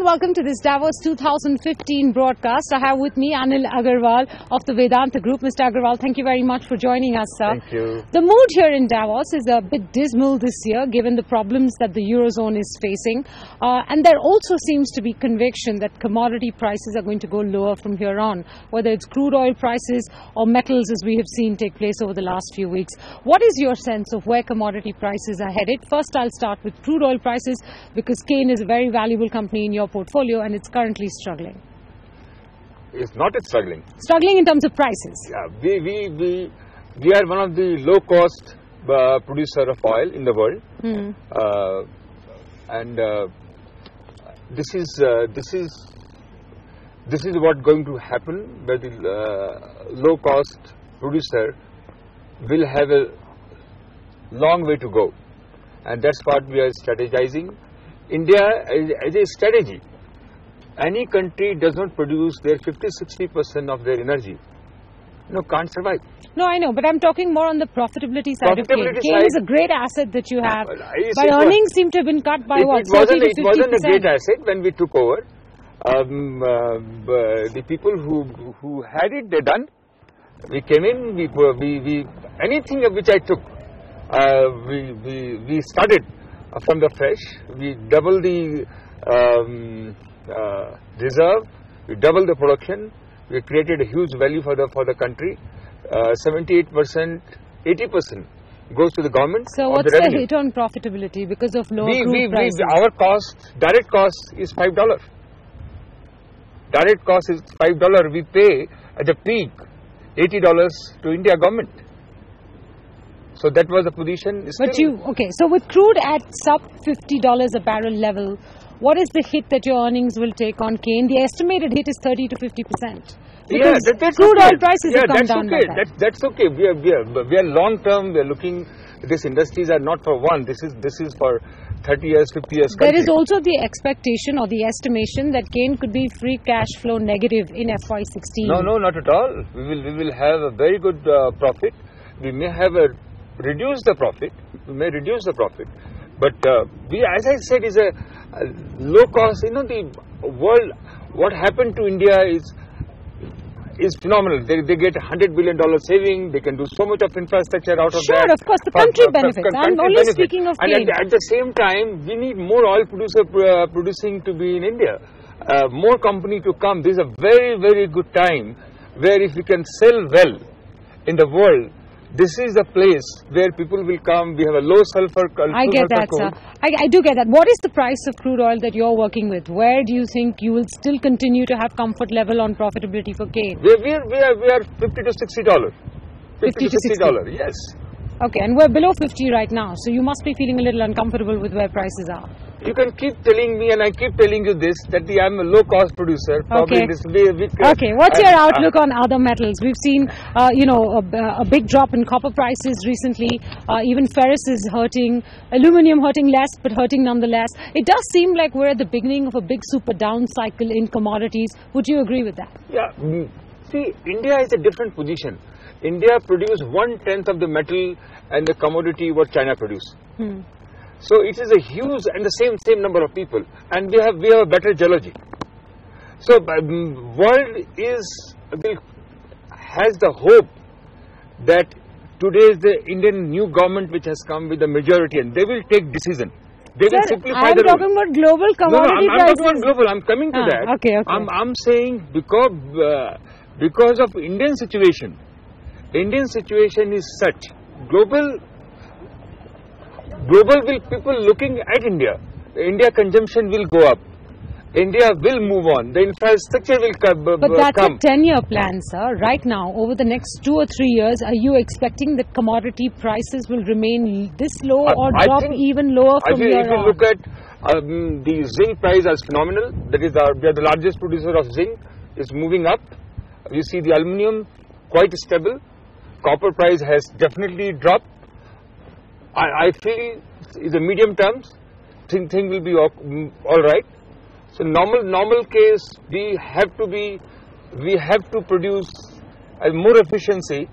everyone, welcome to this Davos 2015 broadcast. I have with me Anil Agarwal of the Vedanta Group. Mr. Agarwal, thank you very much for joining us, sir. Thank you. The mood here in Davos is a bit dismal this year, given the problems that the Eurozone is facing. And there also seems to be conviction that commodity prices are going to go lower from here on, whether it's crude oil prices or metals, as we have seen take place over the last few weeks. What is your sense of where commodity prices are headed? First, I'll start with crude oil prices, because Cain is a very valuable company in your portfolio and it's currently struggling. It's not struggling. Struggling in terms of prices? Yeah, we are one of the low-cost producer of oil in the world. This is what going to happen, where the low-cost producer will have a long way to go. And that's what we are strategizing. India, as a strategy, any country does not produce their 50-60% of their energy, can't survive. No, I know, but I'm talking more on the profitability side of Cain. Cain is a great asset that you have, but earnings seem to have been cut by what, 30 to 50%? It wasn't a great asset when we took over. The people who had it, they done. We came in, we anything which I took, we started from the fresh. We double the reserve, we double the production. We created a huge value for the country. 78%, 80% goes to the government. So what's the hit on profitability because of lower crude prices? Our cost, direct cost is $5. Direct cost is $5. We pay at the peak $80 to India government. So that was the position. But so with crude at sub $50 a barrel level, what is the hit that your earnings will take on Cain? The estimated hit is 30 to 50%. Yeah, that's crude okay. oil prices have come down by that. That's okay. We are long term. We are looking. These industries are not for one. This is for 30 years, 50 years. There is also the expectation or the estimation that Cain could be free cash flow negative in FY16. No, not at all. We will have a very good profit. We may have reduce the profit. We may reduce the profit, but as I said, is a low cost. The world. What happened to India is phenomenal. They get $100 billion saving. They can do so much of infrastructure out of that. Sure, of course, the country benefits. I'm only speaking of Cain. And at the same time, we need more oil producing to be in India. More company to come. This is a very, very good time where if we can sell well in the world, this is a place where people will come. We have a low sulfur. I get that, sir. I do get that. What is the price of crude oil that you're working with? Where do you think you will still continue to have comfort level on profitability for Cain? We are $50 to $60. $50 to $60, yes. Okay, and we're below 50 right now, so you must be feeling a little uncomfortable with where prices are. You can keep telling me, and I keep telling you this, that I'm a low-cost producer. Okay. What's your outlook on other metals? We've seen, a big drop in copper prices recently. Even ferrous is hurting. Aluminium hurting less, but hurting nonetheless. It does seem like we're at the beginning of a big super down cycle in commodities. Would you agree with that? Yeah. See, India is a different position. India produces 1/10 of the metal and the commodity what China produce. So it is a huge and the same number of people, and we have a better geology. So world has the hope that today is the Indian new government which has come with the majority, and they will take decision. They will simplify the rules. I'm talking about global commodity prices. I'm talking about global. I'm coming to that. Okay. I'm saying because of Indian situation. Indian situation is such global will people looking at India. India consumption will go up. India will move on. The infrastructure will come. But that's a 10-year plan, sir. Right now, over the next 2 or 3 years, are you expecting that commodity prices will remain this low or drop even lower from here on? If you look at the zinc price as phenomenal, that is we are the largest producer of zinc, is moving up. You see the aluminium quite stable. Copper price has definitely dropped. I feel in the medium terms, thing will be all right. So normal case, we have to produce more efficiency.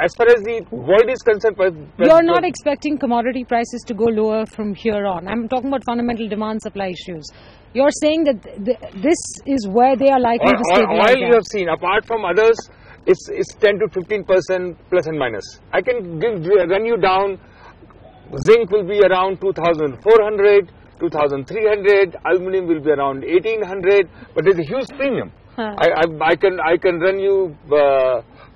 as far as the world is concerned, you're not expecting commodity prices to go lower from here on. I'm talking about fundamental demand-supply issues. You're saying that this is where they are likely to stabilize. Oil you have seen, apart from others, it's 10 to 15% plus and minus. I can run you down. Zinc will be around 2,400, 2,300. Aluminum will be around 1,800. But there's a huge premium. I can run you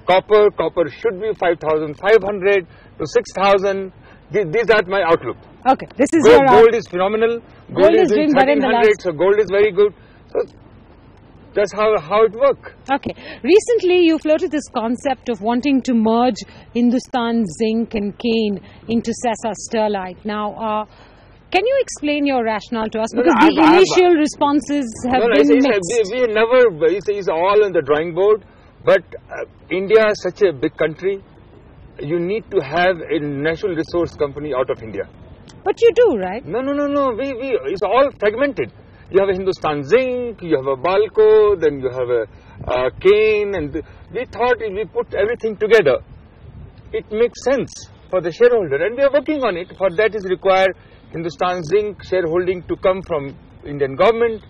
copper. Copper should be 5,500 to 6,000. These are my outlook. Okay, this is gold is phenomenal. Gold is doing 1,300, so gold is very good. So that's how it works. Okay. Recently, you floated this concept of wanting to merge Hindustan Zinc and Cane into Sesa Sterlite. Now, can you explain your rationale to us? Because the initial responses have been mixed. We never. It's all on the drawing board. But India is such a big country. You need to have a natural resource company out of India. But you do, right? No. It's all fragmented. You have a Hindustan Zinc, you have a Balco, then you have a Cane, and we thought if we put everything together, it makes sense for the shareholder, and we are working on it. For that is required Hindustan Zinc shareholding to come from Indian government,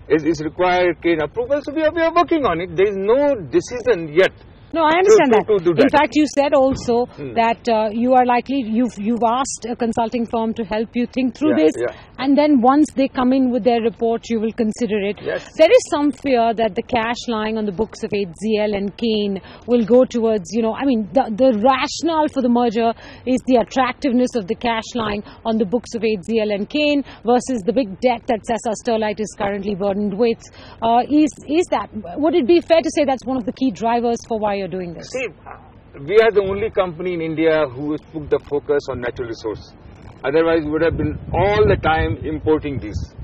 is required Cane approval, so we are working on it. There is no decision yet. No, I understand that. To do that. In fact, you said also that you are likely, you've asked a consulting firm to help you think through this, and then once they come in with their report, you will consider it. Yes. There is some fear that the cash lying on the books of HZL and Cane will go towards, the rationale for the merger is the attractiveness of the cash lying on the books of HZL and Cane versus the big debt that Sesa Sterlite is currently burdened with. Would it be fair to say that's one of the key drivers for why you're doing this? See, we are the only company in India who has put the focus on natural resource. Otherwise, we would have been all the time importing these.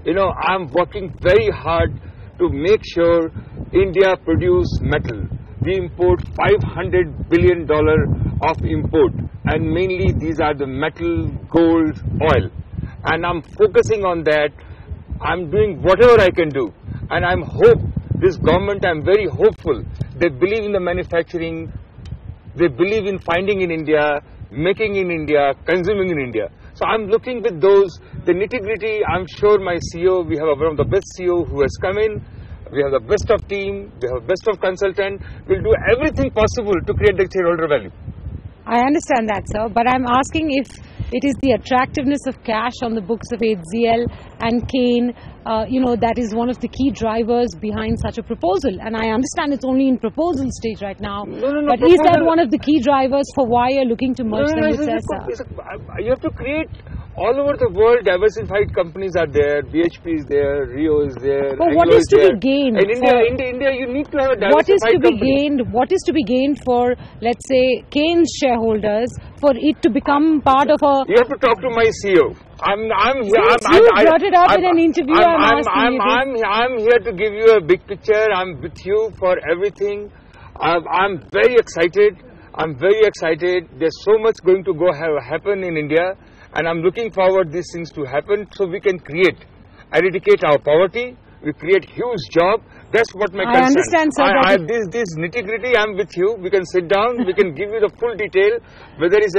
I'm working very hard to make sure India produce metal. We import $500 billion of import, and mainly these are the metal, gold, oil. And I'm focusing on that. I'm doing whatever I can do, and this government, I'm very hopeful. They believe in the manufacturing, they believe in finding in India, making in India, consuming in India. So I'm looking with those, the nitty-gritty. I'm sure my CEO, we have one of the best CEO who has come in, we have the best of team, we have the best of consultant. We'll do everything possible to create the shareholder value. I understand that, sir, but I'm asking if it is the attractiveness of cash on the books of HZL and Cane, that is one of the key drivers behind such a proposal. And I understand it's only in proposal stage right now. But is that one of the key drivers for why you're looking to merge them with Sesa? You have to create all over the world. Diversified companies are there. BHP is there. Rio is there. But what is to be gained? In India, you need to have a diversified company. What is to be gained for, let's say, Cane's shareholders for it to become part of a... You have to talk to my CEO. I'm here. You brought it up in an interview. I'm here to give you a big picture. I'm with you for everything. I'm very excited. There's so much going to happen in India, and I'm looking forward these things to happen so we can eradicate our poverty. We create huge job. That's what my concern. I understand, sir. This nitty-gritty, I'm with you. We can sit down. We can give you the full detail. Whether it's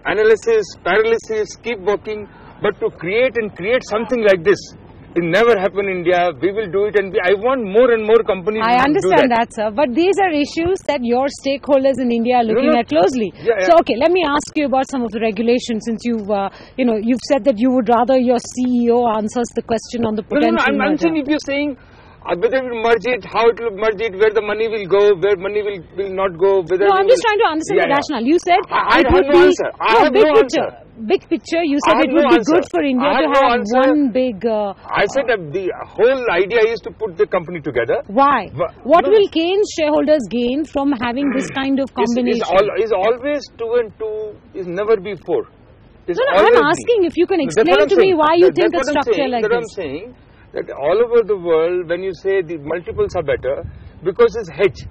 analysis, paralysis, keep working. But to create something like this, it never happened in India. We will do it, and I want more and more companies to do that. I understand that, sir. But these are issues that your stakeholders in India are looking at closely. So, okay, let me ask you about some of the regulations, since you've said that you would rather your CEO answers the question on the potential merger. I'm saying if you're saying whether we merge it, how it will merge it, where the money will go, where money will not go. I'm just trying to understand the rationale. You said I have no answer. I have no answer. Big picture, you said it would be good for India to have one big... I said that the whole idea is to put the company together. Why? What will Cane's shareholders gain from having this kind of combination? Is always 2 and 2 is never be 4. I'm asking if you can explain to me why you think a structure like this. I'm saying that all over the world, when you say the multiples are better, because it's hedge.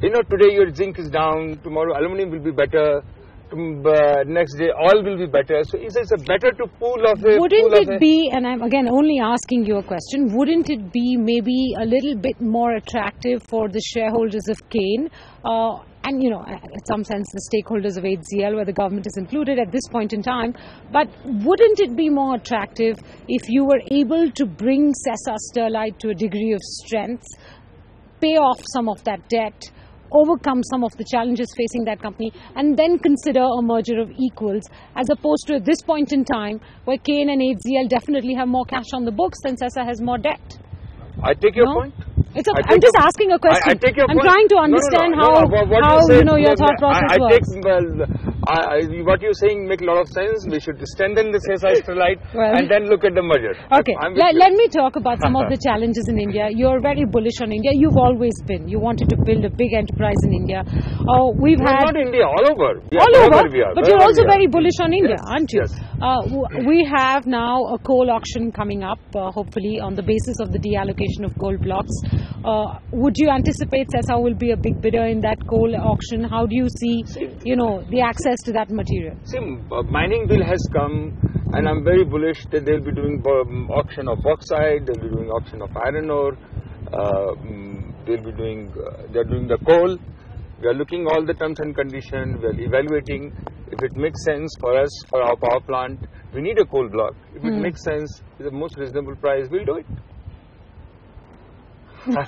Today your zinc is down, tomorrow aluminum will be better, next day all will be better. So it's a better to pool of a... Wouldn't it be, and I'm again only asking you a question, wouldn't it be maybe a little bit more attractive for the shareholders of Cain, and you know, in some sense the stakeholders of HCL, where the government is included at this point in time, but wouldn't it be more attractive if you were able to bring Sesa Sterlite to a degree of strength, pay off some of that debt, overcome some of the challenges facing that company, and then consider a merger of equals, as opposed to at this point in time where Cain and HCL definitely have more cash on the books and Sesa has more debt? I take your point. I'm just asking a question. I'm trying to understand how your thought process works. What you're saying makes a lot of sense. We should strengthen the Sesa Sterlite and then look at the merger. Okay, let me talk about some of the challenges in India. You're very bullish on India. You've always been. You wanted to build a big enterprise in India. Not India, all over. But you're also very bullish on India, aren't you? Yes. We have now a coal auction coming up, hopefully on the basis of the deallocation of coal blocks. Would you anticipate Sesa will be a big bidder in that coal auction? How do you see, the access to that material? See, mining bill has come, and I'm very bullish that they'll be doing auction of bauxite, they'll be doing auction of iron ore, they're doing the coal. We are looking all the terms and conditions. We are evaluating if it makes sense for us, for our power plant. We need a coal block. If it makes sense, with the most reasonable price, we'll do it. Mr.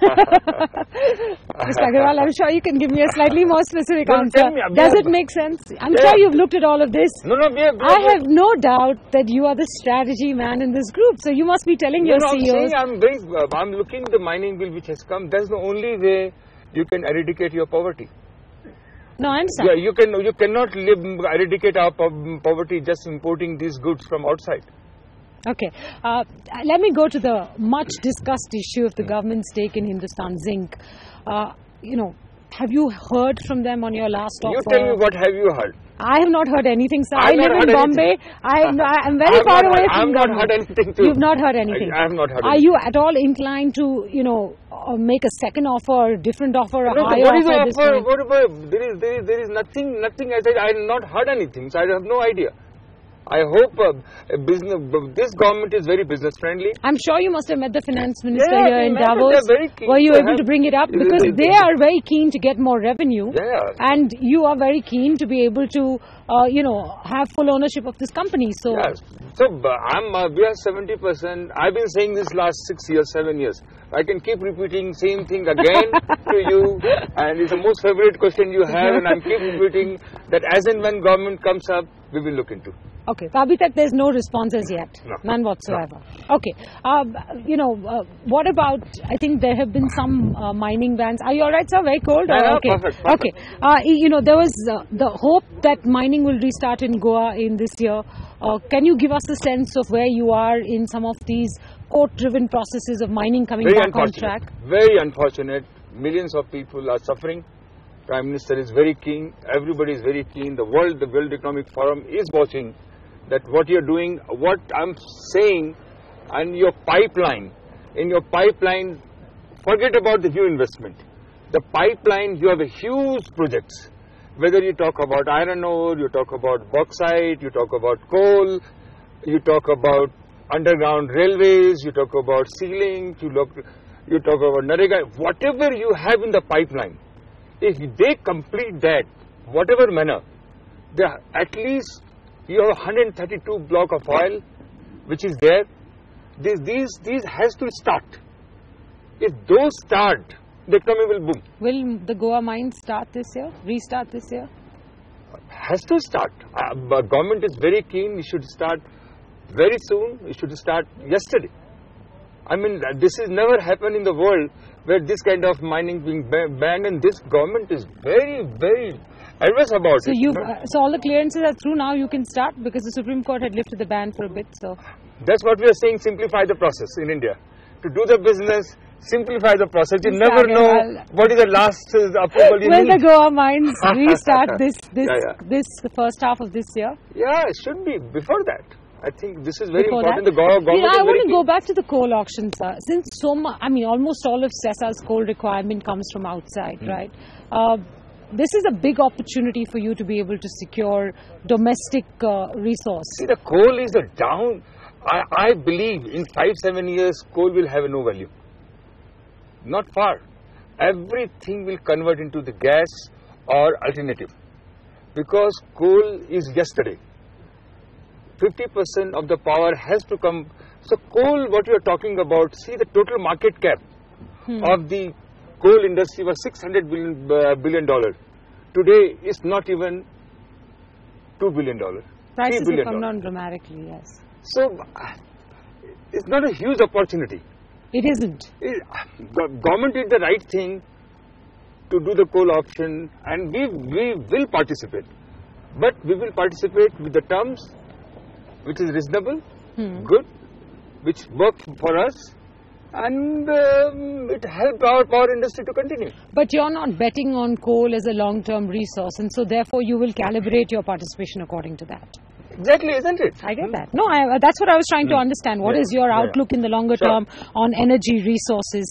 Agarwal, I'm sure you can give me a slightly more specific answer. Does it make sense? I'm sure you've looked at all of this. I have no doubt that you are the strategy man in this group. So you must be telling your CEOs. I'm looking at the mining bill which has come. That's the only way you can eradicate your poverty. No, I understand. Yeah, you cannot eradicate our poverty just importing these goods from outside. Okay, let me go to the much discussed issue of the government's stake in Hindustan Zinc. Have you heard from them on your last offer? You tell me, what have you heard? I have not heard anything, sir. I live in Bombay. I'm very far away from I have not heard anything too. You've not heard anything. I have not heard anything. Are you at all inclined to, make a second offer, a different offer, a higher offer? What is the offer? There is nothing. I said I have not heard anything, so I have no idea. I hope this government is very business friendly. I'm sure you must have met the finance minister here in Davos. Were you able to bring it up? Because they are very keen to get more revenue. And you are very keen to be able to, have full ownership of this company. So, we are 70%. I've been saying this last 6 years, 7 years. I can keep repeating same thing again to you, and it's the most favorite question you have, and I'm keep repeating that as and when government comes up, we will look into. Okay, so Abhi tak there's no response as yet, none whatsoever. No. Okay, what about, I think there have been some mining bans. Are you alright, sir? Very cold? Okay. Perfect. Okay, there was the hope that mining will restart in Goa in this year. Can you give us a sense of where you are in some of these court-driven processes of mining coming back on track? Very unfortunate. Millions of people are suffering. Prime Minister is very keen. Everybody is very keen. The World Economic Forum is watching that what you're doing, what I'm saying, and your pipeline. In your pipeline, forget about the huge investment. The pipeline, you have a huge projects. Whether you talk about iron ore, you talk about bauxite, you talk about coal, you talk about underground railways, you talk about sealing, you talk about Narega, whatever you have in the pipeline, if they complete that, whatever manner, at least you have 132 block of oil, which is there. These has to start. If those start, the economy will boom. Will the Goa mine start this year? Restart this year? Has to start. Government is very keen. We should start very soon. We should start yesterday. I mean, this has never happened in the world where this kind of mining being banned, and this government is very, very adverse about it. So all the clearances are through now. You can start because the Supreme Court had lifted the ban for a bit. So that's what we are saying. Simplify the process in India. To do the business, simplify the process. You never know what is the last approval you need. Will the Goa mines restart this first half of this year? Yeah, it should be before that. I think this is very important. The government I want to go back to the coal auction, sir. Since almost all of Sesa's coal requirement comes from outside, right? this is a big opportunity for you to be able to secure domestic resource. See, the coal is a down. I believe in 5-7 years, coal will have no value. Not far. Everything will convert into the gas or alternative. Because coal is yesterday. 50% of the power has to come. So coal, what you are talking about, see the total market cap of the coal industry was $600 billion. Today is not even $2 billion. Prices have come down dramatically, yes. So it's not a huge opportunity. It isn't. Government did the right thing to do the coal option, and we will participate. But we will participate with the terms which is reasonable, good, which work for us, and it helped our power industry to continue. But you're not betting on coal as a long-term resource, and so therefore you will calibrate your participation according to that. Exactly, isn't it? I get that. No, that's what I was trying to understand. What is your outlook in the longer term on energy resources?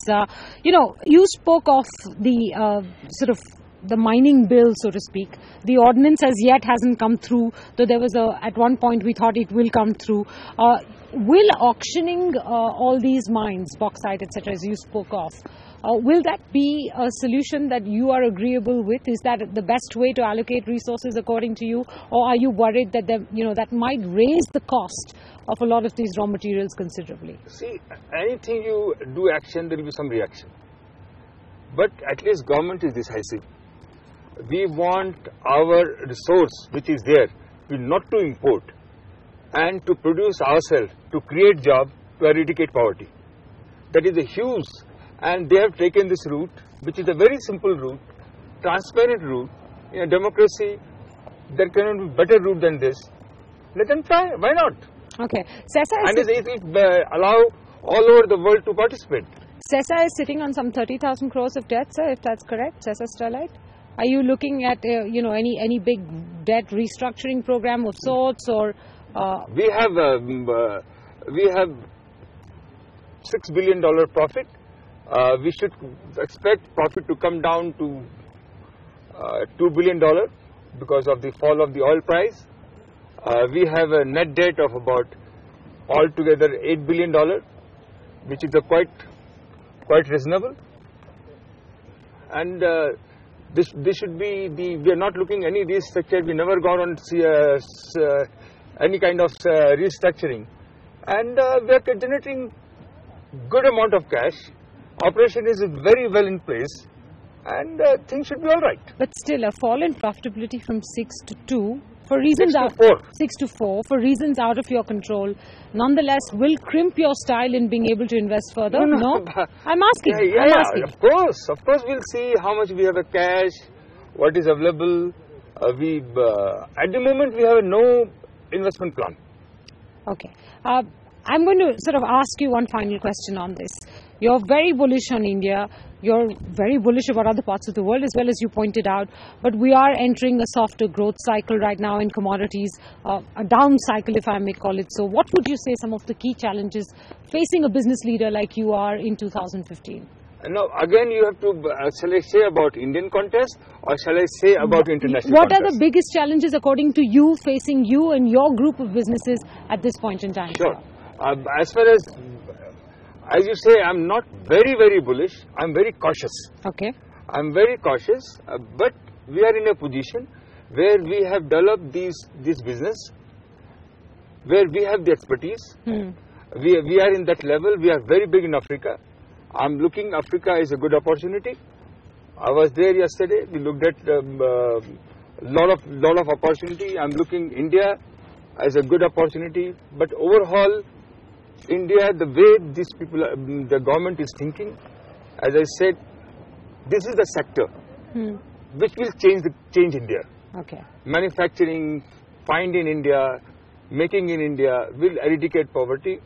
You spoke of the sort of the mining bill, so to speak. The ordinance as yet hasn't come through, though there was at one point we thought it will come through. Will auctioning all these mines, bauxite, etc., as you spoke of, will that be a solution that you are agreeable with? Is that the best way to allocate resources according to you? Or are you worried that that might raise the cost of a lot of these raw materials considerably? See, anything you do action, there will be some reaction. But at least government is decisive. We want our resource which is there, not to import, and to produce ourselves, to create job, to eradicate poverty. That is a huge, and they have taken this route, which is a very simple route, transparent route. In a democracy, there cannot be better route than this. Let them try, why not? Okay. And it will allow all over the world to participate. CESA is sitting on some 30,000 crores of debt, sir, if that's correct, CESA Sterlite. Are you looking at any big debt restructuring program of sorts, or? We have $6 billion profit. We should expect profit to come down to $2 billion because of the fall of the oil price. We have a net debt of about altogether $8 billion, which is quite reasonable. And this should be we are not looking any restructure. We never got on any kind of restructuring, and we are generating good amount of cash. Operation is very well in place, and things should be all right. But still, a fall in profitability from 6 to 2 for reasons 6 to 4 for reasons out of your control, nonetheless will crimp your style in being able to invest further. No? I'm asking. I'm asking. Of course we'll see how much we have a cash, what is available. At the moment we have no investment plan. Okay. I'm going to sort of ask you one final question on this. You're very bullish on India. You're very bullish about other parts of the world as well, as you pointed out. But we are entering a softer growth cycle right now in commodities, a down cycle if I may call it so. What would you say some of the key challenges facing a business leader like you are in 2015? Now, again, you have to, shall I say about Indian contest or shall I say about international What contest? are the biggest challenges according to you facing you and your group of businesses at this point in time? Sure. As far as you say, I'm not very, very bullish. I'm very cautious. Okay. I'm very cautious, but we are in a position where we have developed this business, where we have the expertise. We are in that level. We are very big in Africa. I'm looking Africa is a good opportunity. I was there yesterday. We looked at lot of opportunity. I'm looking India as a good opportunity. But overall, India, the way these people, the government is thinking, as I said, this is the sector which will change India. Okay. Manufacturing, find in India, making in India will eradicate poverty.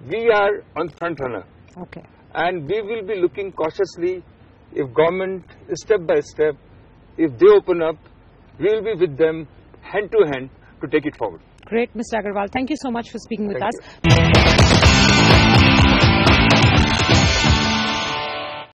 We are on front runner. Okay. And we will be looking cautiously if government, step by step, if they open up, we will be with them hand to hand to take it forward. Great, Mr. Agarwal. Thank you so much for speaking with us. You.